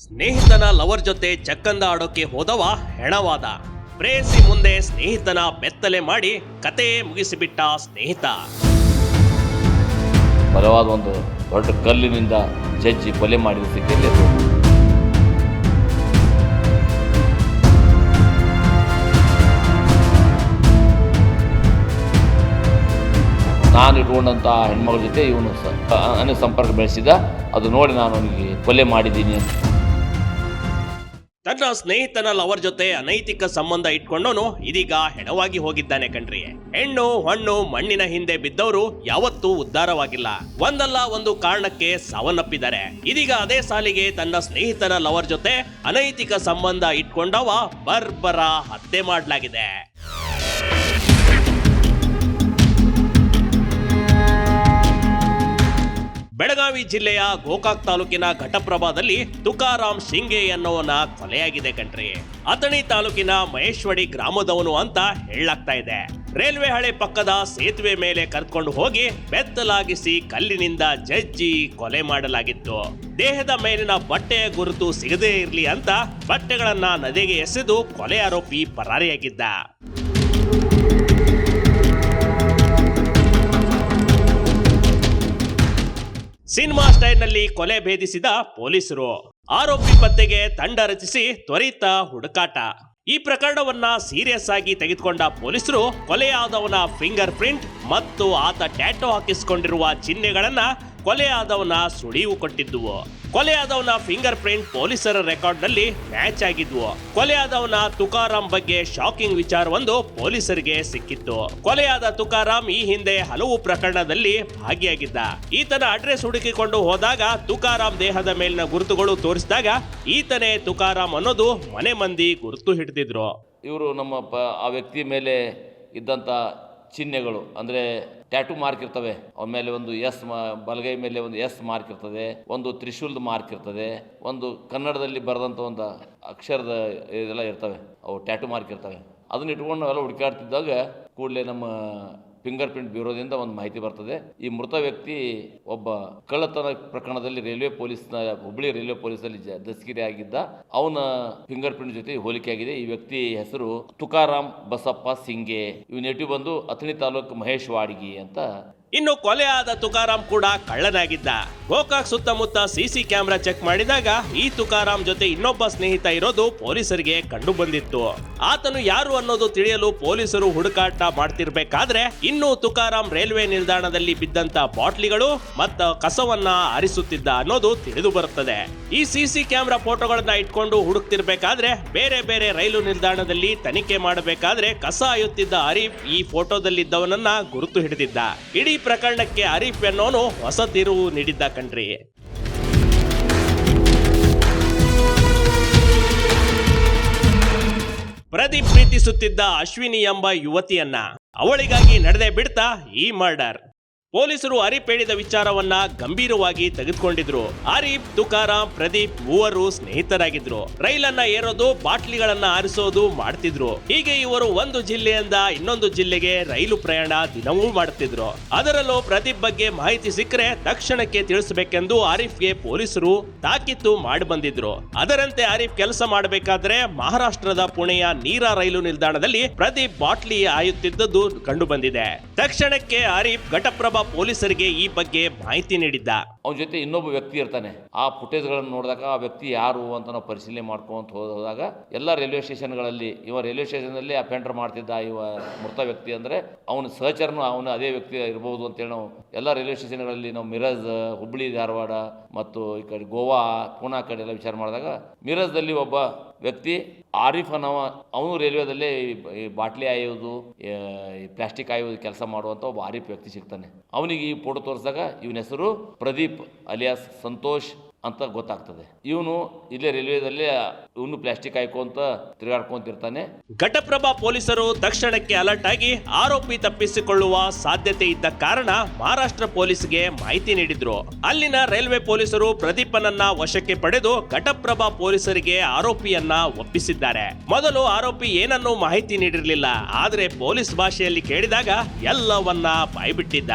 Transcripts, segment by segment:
ಸ್ನೇಹಿತನ ಲವರ್ ಜೊತೆ ಚಕ್ಕಂದ ಆಡೋಕೆ ಹೋದವ ಹೆಣವಾದ. ಪ್ರೇಯಸಿ ಮುಂದೆ ಸ್ನೇಹಿತನ ಬೆತ್ತಲೆ ಮಾಡಿ ಕತೆ ಮುಗಿಸಿಬಿಟ್ಟ ಸ್ನೇಹಿತ. ಬಲವಾದ ಒಂದು ದೊಡ್ಡ ಕಲ್ಲಿನಿಂದ ಜಜ್ಜಿ ಕೊಲೆ ಮಾಡಿದ ಸಿಕ್ಕಿಲ್ಲ. ನಾನು ಇಟ್ಕೊಂಡಂಥ ಹೆಣ್ಮಗಳ ಜೊತೆ ಇವನು ನನಗೆ ಸಂಪರ್ಕ ಬೆಳೆಸಿದ. ಅದು ನೋಡಿ ನಾನು ಅವನಿಗೆ ಕೊಲೆ ಮಾಡಿದ್ದೀನಿ ಅಂತ. ತನ್ನ ಸ್ನೇಹಿತನ ಲವರ್ ಜೊತೆ ಅನೈತಿಕ ಸಂಬಂಧ ಇಟ್ಕೊಂಡವನು ಇದೀಗ ಹೆಣವಾಗಿ ಹೋಗಿದ್ದಾನೆ ಕಣ್ರಿ. ಹೆಣ್ಣು ಹಣ್ಣು ಮಣ್ಣಿನ ಹಿಂದೆ ಬಿದ್ದವರು ಯಾವತ್ತೂ ಉದ್ಧಾರವಾಗಿಲ್ಲ. ಒಂದಲ್ಲ ಒಂದು ಕಾರಣಕ್ಕೆ ಸಾವನ್ನಪ್ಪಿದ್ದಾರೆ. ಇದೀಗ ಅದೇ ಸಾಲಿಗೆ ತನ್ನ ಸ್ನೇಹಿತನ ಲವರ್ ಜೊತೆ ಅನೈತಿಕ ಸಂಬಂಧ ಇಟ್ಕೊಂಡವ ಬರ್ಬರ ಹತ್ಯೆ ಮಾಡಲಾಗಿದೆ. ಬೆಳಗಾವಿ ಜಿಲ್ಲೆಯ ಗೋಕಾಕ್ ತಾಲೂಕಿನ ಘಟಪ್ರಭಾದಲ್ಲಿ ತುಕಾರಾಮ್ ಶಿಂಗೆ ಎನ್ನುವನ ಕೊಲೆಯಾಗಿದೆ ಕಣ್ರಿ. ಅಥಣಿ ತಾಲೂಕಿನ ಮಹೇಶ್ವಡಿ ಗ್ರಾಮದವನು ಅಂತ ಹೇಳಲಾಗ್ತಾ ಇದೆ. ರೈಲ್ವೆ ಹಳೆ ಪಕ್ಕದ ಸೇತುವೆ ಮೇಲೆ ಕರ್ಕೊಂಡು ಹೋಗಿ ಬೆತ್ತಲಾಗಿಸಿ ಕಲ್ಲಿನಿಂದ ಜಜ್ಜಿ ಕೊಲೆ ಮಾಡಲಾಗಿತ್ತು. ದೇಹದ ಮೇಲಿನ ಬಟ್ಟೆಯ ಗುರುತು ಸಿಗದೇ ಇರಲಿ ಅಂತ ಬಟ್ಟೆಗಳನ್ನ ನದಿಗೆ ಎಸೆದು ಕೊಲೆ ಆರೋಪಿ ಪರಾರಿಯಾಗಿದ್ದ. ಸಿನಿಮಾ ಸ್ಟೈಲ್ನಲ್ಲಿ ಕೊಲೆ ಭೇದಿಸಿದ ಪೊಲೀಸರು. ಆರೋಪಿ ಪತ್ತೆಗೆ ತಂಡ ರಚಿಸಿ ತ್ವರಿತ ಹುಡುಕಾಟ. ಈ ಪ್ರಕರಣವನ್ನ ಸೀರಿಯಸ್ ಆಗಿ ತೆಗೆದುಕೊಂಡ ಪೊಲೀಸರು ಕೊಲೆಯಾದವನ ಫಿಂಗರ್ ಪ್ರಿಂಟ್ ಮತ್ತು ಆತ ಟ್ಯಾಟೋ ಹಾಕಿಸಿಕೊಂಡಿರುವ ಚಿಹ್ನೆಗಳನ್ನ ಕೊಲೆಯಾದವನ ಸುಳಿವು ಕೊಟ್ಟಿದ್ದುವು. ಕೊಲೆಯಾದವನ ಫಿಂಗರ್ ಪ್ರಿಂಟ್ ಪೊಲೀಸರ ರೆಕಾರ್ಡ್ ನಲ್ಲಿ ಮ್ಯಾಚ್ ಆಗಿದ್ವು. ಕೊಲೆಯಾದವನ ತುಕಾರಾಮ್ ಬಗ್ಗೆ ಶಾಕಿಂಗ್ ವಿಚಾರವೊಂದು ಪೊಲೀಸರಿಗೆ ಸಿಕ್ಕಿತ್ತು. ಕೊಲೆಯಾದ ತುಕಾರಾಮ್ ಈ ಹಿಂದೆ ಹಲವು ಪ್ರಕರಣದಲ್ಲಿ ಭಾಗಿಯಾಗಿದ್ದ. ಈತನ ಅಡ್ರೆಸ್ ಹುಡುಕಿಕೊಂಡು ಹೋದಾಗ ತುಕಾರಾಮ್ ದೇಹದ ಮೇಲಿನ ಗುರುತುಗಳು ತೋರಿಸಿದಾಗ ಈತನೇ ತುಕಾರಾಮ್ ಅನ್ನೋದು ಮನೆ ಮಂದಿ ಗುರುತು ಹಿಡಿದಿದ್ರು. ಇವರು ಆ ವ್ಯಕ್ತಿ ಮೇಲೆ ಇದ್ದಂಥ ಚಿಹ್ನೆಗಳು ಅಂದರೆ ಟ್ಯಾಟೂ ಮಾರ್ಕ್ ಇರ್ತವೆ. ಅವನ ಮೇಲೆ ಒಂದು ಬಲಗೈ ಮೇಲೆ ಒಂದು ಎಸ್ ಮಾರ್ಕ್ ಇರ್ತದೆ, ಒಂದು ತ್ರಿಶೂಲ್ದ ಮಾರ್ಕ್ ಇರ್ತದೆ, ಒಂದು ಕನ್ನಡದಲ್ಲಿ ಬರೆದಂಥ ಒಂದು ಅಕ್ಷರದ ಇದೆಲ್ಲ ಇರ್ತವೆ. ಅವು ಟ್ಯಾಟೂ ಮಾರ್ಕ್ ಇರ್ತವೆ. ಅದನ್ನ ಇಟ್ಕೊಂಡು ನಾವೆಲ್ಲ ಹುಡುಕಾಡ್ತಿದ್ದಾಗ ಕೂಡಲೇ ನಮ್ಮ ಫಿಂಗರ್ ಪ್ರಿಂಟ್ ಬ್ಯೂರೋದಿಂದ ಒಂದು ಮಾಹಿತಿ ಬರ್ತದೆ. ಈ ಮೃತ ವ್ಯಕ್ತಿ ಒಬ್ಬ ಕಳ್ಳತನ ಪ್ರಕರಣದಲ್ಲಿ ಹುಬ್ಬಳ್ಳಿ ರೈಲ್ವೆ ಪೊಲೀಸಲ್ಲಿ ದಸ್ಕಿರಿ ಆಗಿದ್ದ. ಅವನ ಫಿಂಗರ್ ಪ್ರಿಂಟ್ ಜೊತೆ ಹೋಲಿಕೆ ಆಗಿದೆ. ಈ ವ್ಯಕ್ತಿ ಹೆಸರು ತುಕಾರಾಮ್ ಬಸಪ್ಪ ಸಿಂಗೆ. ಇವ್ ನೇಟಿವ್ ಬಂದು ಅಥಣಿ ತಾಲೂಕು ಮಹೇಶ್ವಾಡಿಗಿ ಅಂತ. ಇನ್ನು ಕೊಲೆಯಾದ ತುಕಾರಾಮ್ ಕೂಡ ಕಳ್ಳನಾಗಿದ್ದ. ಗೋಕಾಕ್ ಸುತ್ತಮುತ್ತ ಸಿಸಿ ಕ್ಯಾಮೆರಾ ಚೆಕ್ ಮಾಡಿದಾಗ ಈ ತುಕಾರಾಮ್ ಜೊತೆ ಇನ್ನೊಬ್ಬ ಸ್ನೇಹಿತ ಇರೋದು ಪೊಲೀಸರಿಗೆ ಕಂಡು ಬಂದಿತ್ತು. ಆತನು ಯಾರು ಅನ್ನೋದು ತಿಳಿಯಲು ಪೊಲೀಸರು ಹುಡುಕಾಟ ಮಾಡ್ತಿರ್ಬೇಕಾದ್ರೆ ಇನ್ನು ತುಕಾರಾಮ್ ರೈಲ್ವೆ ನಿಲ್ದಾಣದಲ್ಲಿ ಬಿದ್ದಂತ ಬಾಟ್ಲಿಗಳು ಮತ್ತು ಕಸವನ್ನ ಆರಿಸುತ್ತಿದ್ದ ಅನ್ನೋದು ತಿಳಿದು ಬರುತ್ತದೆ. ಈ ಸಿಸಿ ಕ್ಯಾಮೆರಾ ಫೋಟೋಗಳನ್ನ ಇಟ್ಕೊಂಡು ಹುಡುಕ್ತಿರ್ಬೇಕಾದ್ರೆ ಬೇರೆ ಬೇರೆ ರೈಲು ನಿಲ್ದಾಣದಲ್ಲಿ ತನಿಖೆ ಮಾಡಬೇಕಾದ್ರೆ ಕಸ ಆಯುತ್ತಿದ್ದ ಅರೀಫ್ ಈ ಫೋಟೋದಲ್ಲಿದ್ದವನನ್ನ ಗುರುತು ಹಿಡಿದಿದ್ದ. ಇಡೀ ಪ್ರಕರಣಕ್ಕೆ ಅರೀಫ್ ಎನ್ನೋನು ಹೊಸ ತಿರುವು ನೀಡಿದ್ದ ಕಣ್ರಿ. ಪ್ರದೀಪ್ ಪ್ರೀತಿಸುತ್ತಿದ್ದ ಅಶ್ವಿನಿ ಎಂಬ ಯುವತಿಯನ್ನ. ಅವಳಿಗಾಗಿ ನಡೆದೇ ಬಿಡ್ತಾ ಈ ಮರ್ಡರ್. ಪೊಲೀಸರು ಅರೀಫ್ ಹೇಳಿದ ವಿಚಾರವನ್ನ ಗಂಭೀರವಾಗಿ ತೆಗೆದುಕೊಂಡಿದ್ರು. ಅರೀಫ್, ತುಕಾರಾಮ್, ಪ್ರದೀಪ್ ಮೂವರು ಸ್ನೇಹಿತರಾಗಿದ್ರು. ರೈಲನ್ನ ಏರೋದು, ಬಾಟ್ಲಿಗಳನ್ನ ಆರಿಸೋದು ಮಾಡ್ತಿದ್ರು. ಹೀಗೆ ಇವರು ಒಂದು ಜಿಲ್ಲೆಯಿಂದ ಇನ್ನೊಂದು ಜಿಲ್ಲೆಗೆ ರೈಲು ಪ್ರಯಾಣ ದಿನವೂ ಮಾಡುತ್ತಿದ್ರು. ಅದರಲ್ಲೂ ಪ್ರದೀಪ್ ಬಗ್ಗೆ ಮಾಹಿತಿ ಸಿಕ್ಕರೆ ತಕ್ಷಣಕ್ಕೆ ತಿಳಿಸಬೇಕೆಂದು ಆರೀಫ್ಗೆ ಪೊಲೀಸರು ತಾಕೀತು ಮಾಡಿ ಬಂದಿದ್ರು. ಅದರಂತೆ ಆರೀಫ್ ಕೆಲಸ ಮಾಡಬೇಕಾದ್ರೆ ಮಹಾರಾಷ್ಟ್ರದ ಪುಣೆಯ ನೀರಾ ರೈಲು ನಿಲ್ದಾಣದಲ್ಲಿ ಪ್ರದೀಪ್ ಬಾಟ್ಲಿ ಆಯುತ್ತಿದ್ದದ್ದು ಕಂಡು ಬಂದಿದೆ. ತಕ್ಷಣಕ್ಕೆ ಆರೀಫ್ ಘಟಪ್ರಭಾ ಪೊಲೀಸರಿಗೆ ಈ ಬಗ್ಗೆ ಮಾಹಿತಿ ನೀಡಿದ್ದ. ಅವನ ಜೊತೆ ಇನ್ನೊಬ್ಬ ವ್ಯಕ್ತಿ ಇರ್ತಾನೆ. ಆ ಫುಟೇಜ್ಗಳನ್ನು ನೋಡಿದಾಗ ಆ ವ್ಯಕ್ತಿ ಯಾರು ಅಂತ ನಾವು ಪರಿಶೀಲನೆ ಮಾಡ್ಕೊಂತ ಹೋದಾಗ ಎಲ್ಲ ರೈಲ್ವೆ ಸ್ಟೇಷನ್ಗಳಲ್ಲಿ ರೈಲ್ವೆ ಸ್ಟೇಷನ್ನಲ್ಲಿ ಅಪೆಂಡರ್ ಮಾಡ್ತಿದ್ದ ಮೃತ ವ್ಯಕ್ತಿ ಅಂದರೆ ಅವನ ಸಹಚರನು ಅವನು ಅದೇ ವ್ಯಕ್ತಿ ಇರಬಹುದು ಅಂತೇಳಿ ನಾವು ಎಲ್ಲ ರೈಲ್ವೆ ಸ್ಟೇಷನ್ಗಳಲ್ಲಿ ನಾವು ಮಿರಜ್, ಹುಬ್ಬಳ್ಳಿ, ಧಾರವಾಡ ಮತ್ತು ಈ ಕಡೆ ಗೋವಾ, ಪೂನಾ ಕಡೆ ಎಲ್ಲ ವಿಚಾರ ಮಾಡಿದಾಗ ಮಿರಜ್ದಲ್ಲಿ ಒಬ್ಬ ವ್ಯಕ್ತಿ ಆರೀಫ್ ಅವನು ರೈಲ್ವೆದಲ್ಲೇ ಈ ಬಾಟ್ಲಿ ಆಯೋದು, ಪ್ಲಾಸ್ಟಿಕ್ ಆಯೋದು ಕೆಲಸ ಮಾಡುವಂಥ ಒಬ್ಬ ಆರೀಫ್ ವ್ಯಕ್ತಿ ಸಿಗ್ತಾನೆ. ಅವನಿಗೆ ಈ ಫೋಟೋ ತೋರಿಸಿದಾಗ ಇವನ ಹೆಸರು ಪ್ರದೀಪ್ ಅಲಿಯಾಸ್ ಸಂತೋಷ್ ಅಂತ ಗೊತ್ತಾಗ್ತದೆ. ಇವನು ಇಲ್ಲೇ ರೈಲ್ವೆದಲ್ಲಿ ಇವನು ಪ್ಲಾಸ್ಟಿಕ್ ಹಾಕೊಂತ ತಿರುಗಾಡ್ಕೊಂತಿರ್ತಾನೆ. ಘಟಪ್ರಭಾ ಪೊಲೀಸರು ತಕ್ಷಣಕ್ಕೆ ಅಲರ್ಟ್ ಆಗಿ ಆರೋಪಿ ತಪ್ಪಿಸಿಕೊಳ್ಳುವ ಸಾಧ್ಯತೆ ಇದ್ದ ಕಾರಣ ಮಹಾರಾಷ್ಟ್ರ ಪೊಲೀಸ್ಗೆ ಮಾಹಿತಿ ನೀಡಿದ್ರು. ಅಲ್ಲಿನ ರೈಲ್ವೆ ಪೊಲೀಸರು ಪ್ರದೀಪನನ್ನ ವಶಕ್ಕೆ ಪಡೆದು ಘಟಪ್ರಭಾ ಪೊಲೀಸರಿಗೆ ಆರೋಪಿಯನ್ನ ಒಪ್ಪಿಸಿದ್ದಾರೆ. ಮೊದಲು ಆರೋಪಿ ಏನನ್ನೂ ಮಾಹಿತಿ ನೀಡಿರಲಿಲ್ಲ. ಆದ್ರೆ ಪೊಲೀಸ್ ಭಾಷೆಯಲ್ಲಿ ಕೇಳಿದಾಗ ಎಲ್ಲವನ್ನ ಬಾಯ್ಬಿಟ್ಟಿದ್ದ.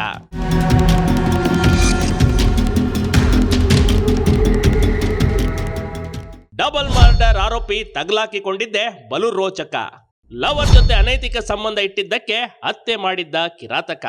ಡಬಲ್ ಮರ್ಡರ್ ಆರೋಪಿ ತಗಲಾಕಿಕೊಂಡಿದ್ದೆ ಬಲು ರೋಚಕ. ಲವರ್ ಜೊತೆ ಅನೈತಿಕ ಸಂಬಂಧ ಇಟ್ಟಿದ್ದಕ್ಕೆ ಹತ್ಯೆ ಮಾಡಿದ್ದ ಕಿರಾತಕ.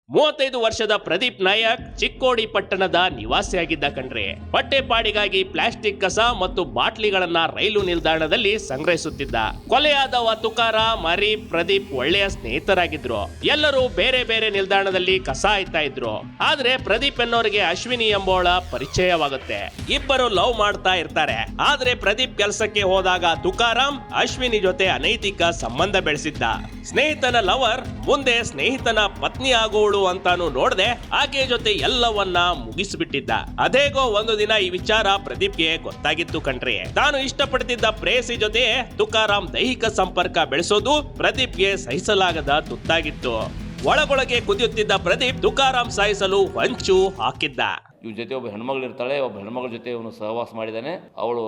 35 ವರ್ಷದ ಪ್ರದೀಪ್ ನಾಯಕ್ ಚಿಕ್ಕೋಡಿ ಪಟ್ಟಣದ ನಿವಾಸಿಯಾಗಿದ್ದ ಕಣ್ರಿ. ಪಟ್ಟೆಪಾಡಿಗಾಗಿ ಪ್ಲಾಸ್ಟಿಕ್ ಕಸ ಮತ್ತು ಬಾಟ್ಲಿಗಳನ್ನ ರೈಲು ನಿಲ್ದಾಣದಲ್ಲಿ ಸಂಗ್ರಹಿಸುತ್ತಿದ್ದ. ಕೊಲೆಯಾದವ ತುಕಾರಾಮ್, ಹರೀಪ್, ಪ್ರದೀಪ್ ಒಳ್ಳೆಯ ಸ್ನೇಹಿತರಾಗಿದ್ರು. ಎಲ್ಲರೂ ಬೇರೆ ಬೇರೆ ನಿಲ್ದಾಣದಲ್ಲಿ ಕಸ ಆಯ್ತಾ ಇದ್ರು. ಆದ್ರೆ ಪ್ರದೀಪ್ ಎನ್ನೋರಿಗೆ ಅಶ್ವಿನಿ ಎಂಬವಳ ಪರಿಚಯವಾಗುತ್ತೆ. ಇಬ್ಬರು ಲವ್ ಮಾಡ್ತಾ ಇರ್ತಾರೆ. ಆದ್ರೆ ಪ್ರದೀಪ್ ಕೆಲಸಕ್ಕೆ ಹೋದಾಗ ತುಕಾರಾಮ್ ಅಶ್ವಿನಿ ಜೊತೆ ಅನೈತಿಕ ಸಂಬಂಧ ಬೆಳೆಸಿದ್ದ. ಸ್ನೇಹಿತನ ಲವರ್ ಮುಂದೆ ಸ್ನೇಹಿತನ ಪತ್ನಿ ಆಗೋಳು ಅಂತಾನು ನೋಡದೆ ಆಕೆ ಜೊತೆ ಎಲ್ಲವನ್ನ ಮುಗಿಸಿಬಿಟ್ಟಿದ್ದ. ಅದೇಗೋ ಒಂದು ದಿನ ಈ ವಿಚಾರ ಪ್ರದೀಪ್ಗೆ ಗೊತ್ತಾಗಿತ್ತು ಕಣ್ರಿ. ತಾನು ಇಷ್ಟಪಡ್ತಿದ್ದ ಪ್ರೇಯಸಿ ಜೊತೆ ತುಕಾರಾಮ್ ದೈಹಿಕ ಸಂಪರ್ಕ ಬೆಳೆಸೋದು ಪ್ರದೀಪ್ಗೆ ಸಹಿಸಲಾಗದ ತುತ್ತಾಗಿತ್ತು. ಒಳಗೊಳಗೆ ಕುದಿಯುತ್ತಿದ್ದ ಪ್ರದೀಪ್ ತುಕಾರಾಮ್ ಸಾಯಿಸಲು ಹೊಂಚು ಹಾಕಿದ್ದ. ಇವ್ ಜೊತೆ ಒಬ್ಬ ಹೆಣ್ಮಗಳು ಇರ್ತಾಳೆ. ಒಬ್ಬ ಹೆಣ್ಮಗಳ ಜೊತೆ ಇವನು ಸಹವಾಸ ಮಾಡಿದ್ದಾನೆ. ಅವಳು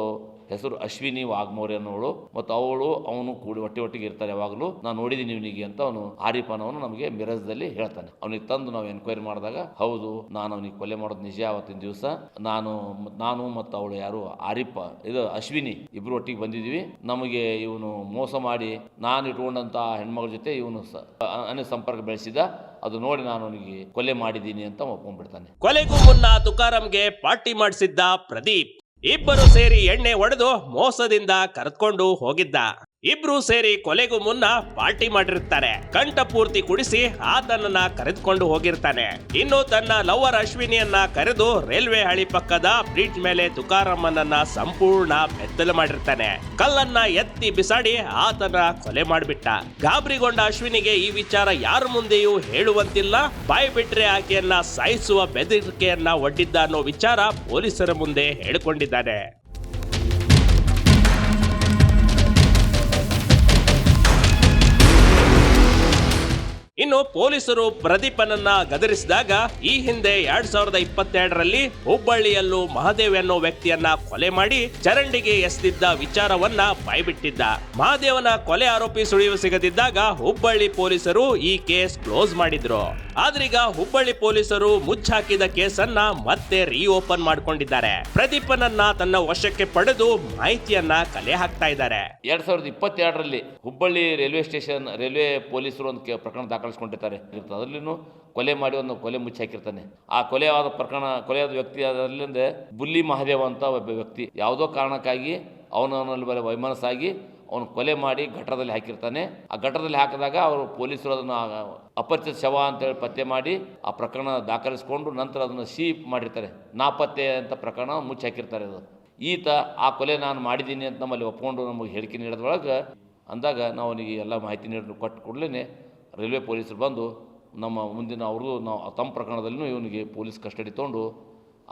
ಹೆಸರು ಅಶ್ವಿನಿ ವಾಗ್ಮೋರೆ ಅನ್ನೋಳು. ಮತ್ತು ಅವನು ಕೂಡಿ ಒಟ್ಟಿಗೆ ಇರ್ತಾರೆ ಯಾವಾಗಲೂ. ನಾನು ನೋಡಿದ್ದೀನಿ ಇವನಿಗೆ ಅಂತ ಅವನು ಆರಿಫನವನು ನಮಗೆ ಮಿರಜ್ದಲ್ಲಿ ಹೇಳ್ತಾನೆ. ಅವನಿಗೆ ತಂದು ನಾವು ಎನ್ಕ್ವೈರಿ ಮಾಡಿದಾಗ ಹೌದು ನಾನು ಅವನಿಗೆ ಕೊಲೆ ಮಾಡೋದು ನಿಜ. ಅವತ್ತಿನ ದಿವಸ ನಾನು ಮತ್ತು ಅವಳು ಯಾರು ಇದು ಅಶ್ವಿನಿ ಇಬ್ರು ಒಟ್ಟಿಗೆ ಬಂದಿದ್ವಿ. ನಮಗೆ ಇವನು ಮೋಸ ಮಾಡಿ ನಾನು ಇಟ್ಕೊಂಡಂತ ಹೆಣ್ಮಗಳ ಜೊತೆ ಇವನು ಅನೆ ಸಂಪರ್ಕ ಬೆಳೆಸಿದ. ಅದು ನೋಡಿ ನಾನು ಅವನಿಗೆ ಕೊಲೆ ಮಾಡಿದ್ದೀನಿ ಅಂತ ಒಪ್ಕೊಂಡ್ಬಿಡ್ತಾನೆ. ಕೊಲೆಗೂ ಮುನ್ನ ತುಕಾರಾಮ್ಗೆ ಪಾರ್ಟಿ ಮಾಡಿಸಿದ್ದ ಪ್ರದೀಪ್. ಇಬ್ಬರು ಸೇರಿ ಎಣ್ಣೆ ಹೊಡೆದು ಮೋಸದಿಂದ ಕರೆದುಕೊಂಡು ಹೋಗಿದ್ದ. ಇಬ್ರು ಸೇರಿ ಕೊಲೆಗೂ ಮುನ್ನ ಪಾರ್ಟಿ ಮಾಡಿರ್ತಾರೆ. ಕಂಠ ಪೂರ್ತಿ ಕುಡಿಸಿ ಆತನನ್ನ ಕರೆದುಕೊಂಡು ಹೋಗಿರ್ತಾನೆ. ಇನ್ನು ತನ್ನ ಲವರ್ ಅಶ್ವಿನಿಯನ್ನ ಕರೆದು ರೈಲ್ವೆ ಹಳಿ ಪಕ್ಕದ ಬ್ರಿಡ್ಜ್ ಮೇಲೆ ತುಕಾರಾಮನನ್ನ ಸಂಪೂರ್ಣ ಬೆತ್ತಲು ಮಾಡಿರ್ತಾನೆ. ಕಲ್ಲನ್ನ ಎತ್ತಿ ಬಿಸಾಡಿ ಆತನ ಕೊಲೆ ಮಾಡಿಬಿಟ್ಟ. ಗಾಬರಿಗೊಂಡ ಅಶ್ವಿನಿಗೆ ಈ ವಿಚಾರ ಯಾರ ಮುಂದೆಯೂ ಹೇಳುವಂತಿಲ್ಲ. ಬಾಯಿ ಬಿಟ್ರೆ ಆಕೆಯನ್ನ ಸಾಯಿಸುವ ಬೆದರಿಕೆಯನ್ನ ಒಡ್ಡಿದ್ದ ಅನ್ನೋ ವಿಚಾರ ಪೊಲೀಸರ ಮುಂದೆ ಹೇಳಿಕೊಂಡಿದ್ದಾನೆ. ಇನ್ನು ಪೊಲೀಸರು ಪ್ರದೀಪನನ್ನ ಗದರಿಸಿದಾಗ ಈ ಹಿಂದೆ 2022ರಲ್ಲಿ ಹುಬ್ಬಳ್ಳಿಯಲ್ಲೂ ಮಹಾದೇವ್ ಅನ್ನೋ ವ್ಯಕ್ತಿಯನ್ನ ಕೊಲೆ ಮಾಡಿ ಚರಂಡಿಗೆ ಎಸೆದಿದ್ದ ವಿಚಾರವನ್ನ ಬಾಯ್ಬಿಟ್ಟಿದ್ದ. ಮಹಾದೇವನ ಕೊಲೆ ಆರೋಪಿ ಸುಳಿವು ಸಿಗದಿದ್ದಾಗ ಹುಬ್ಬಳ್ಳಿ ಪೊಲೀಸರು ಈ ಕೇಸ್ ಕ್ಲೋಸ್ ಮಾಡಿದ್ರು. ಆದ್ರೀಗ ಹುಬ್ಬಳ್ಳಿ ಪೊಲೀಸರು ಮುಚ್ಚಾಕಿದ ಕೇಸನ್ನ ಮತ್ತೆ ರೀಓಪನ್ ಮಾಡ್ಕೊಂಡಿದ್ದಾರೆ. ಪ್ರದೀಪನನ್ನ ತನ್ನ ವಶಕ್ಕೆ ಪಡೆದು ಮಾಹಿತಿಯನ್ನ ಕಲೆ ಹಾಕ್ತಾ ಇದ್ದಾರೆ. 2022ರಲ್ಲಿ ಹುಬ್ಬಳ್ಳಿ ರೈಲ್ವೆ ಪೊಲೀಸರು ಒಂದು ಪ್ರಕರಣ ದಾಖಲಿಸಿಕೊಂಡಿರ್ತಾರೆ. ಅದರಲ್ಲಿನೂ ಕೊಲೆ ಮಾಡಿ ಒಂದು ಕೊಲೆ ಮುಚ್ಚಿ ಹಾಕಿರ್ತಾನೆ. ಆ ಕೊಲೆಯಾದ ವ್ಯಕ್ತಿ ಅದರಲ್ಲಿಂದ ಬುಲ್ಲಿ ಮಹಾದೇವ ಅಂತ ಒಬ್ಬ ವ್ಯಕ್ತಿ ಯಾವುದೋ ಕಾರಣಕ್ಕಾಗಿ ಅವನಲ್ಲಿ ವೈಮನಸ್ಸಾಗಿ ಅವನು ಕೊಲೆ ಮಾಡಿ ಗಟ್ಟರದಲ್ಲಿ ಹಾಕಿರ್ತಾನೆ. ಆ ಗಟ್ಟರದಲ್ಲಿ ಹಾಕಿದಾಗ ಅವರು ಪೊಲೀಸರು ಅದನ್ನು ಅಪರಿಚಿತ ಶವ ಅಂತೇಳಿ ಪತ್ತೆ ಮಾಡಿ ಆ ಪ್ರಕರಣ ದಾಖಲಿಸಿಕೊಂಡು ನಂತರ ಅದನ್ನು ಶೀಪ್ ಮಾಡಿರ್ತಾರೆ. ನಾಪತ್ತೆ ಅಂತ ಪ್ರಕರಣ ಮುಚ್ಚಿ ಹಾಕಿರ್ತಾರೆ. ಅದು ಈತ ಆ ಕೊಲೆ ನಾನು ಮಾಡಿದ್ದೀನಿ ಅಂತ ನಮ್ಮಲ್ಲಿ ಒಪ್ಕೊಂಡು ನಮಗೆ ಹೇಳಿಕೆ ನೀಡೋದ್ರೊಳಗೆ ಅಂದಾಗ ನಾವು ಅವನಿಗೆ ಎಲ್ಲ ಮಾಹಿತಿ ಕೊಟ್ಟು ಕೂಡಲೇ ರೈಲ್ವೆ ಪೊಲೀಸರು ಬಂದು ನಮ್ಮ ಮುಂದಿನ ಅವ್ರದ್ದು ನಾವು ತಮ್ಮ ಪ್ರಕರಣದಲ್ಲೂ ಇವನಿಗೆ ಪೊಲೀಸ್ ಕಸ್ಟಡಿ ತೊಗೊಂಡು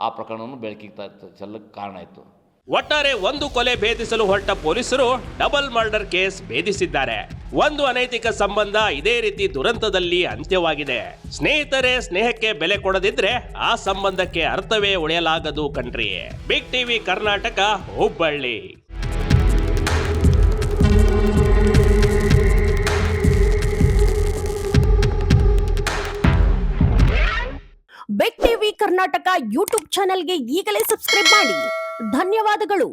ಆ ಪ್ರಕರಣವನ್ನು ಬೆಳಕಿಗೆ ಚೆಲ್ಲಕ್ಕೆ ಕಾರಣ ಆಯಿತು. ಒಟ್ಟಾರೆ ಒಂದು ಕೊಲೆ ಭೇದಿಸಲು ಹೊರಟ ಪೊಲೀಸರು ಡಬಲ್ ಮರ್ಡರ್ ಕೇಸ್ ಭೇದಿಸಿದ್ದಾರೆ. ಒಂದು ಅನೈತಿಕ ಸಂಬಂಧ ಇದೇ ರೀತಿ ದುರಂತದಲ್ಲಿ ಅಂತ್ಯವಾಗಿದೆ. ಸ್ನೇಹಿತರೇ ಸ್ನೇಹಕ್ಕೆ ಬೆಲೆ ಕೊಡದಿದ್ರೆ ಆ ಸಂಬಂಧಕ್ಕೆ ಅರ್ಥವೇ ಉಳಿಯಲಾಗದು ಕಣ್ರಿ. Big TV Karnataka, Hubballi. Big TV Karnataka YouTube ಚಾನೆಲ್ಗೆ ಈಗಲೇ ಸಬ್ಸ್ಕ್ರೈಬ್ ಮಾಡಿ. ಧನ್ಯವಾದಗಳು.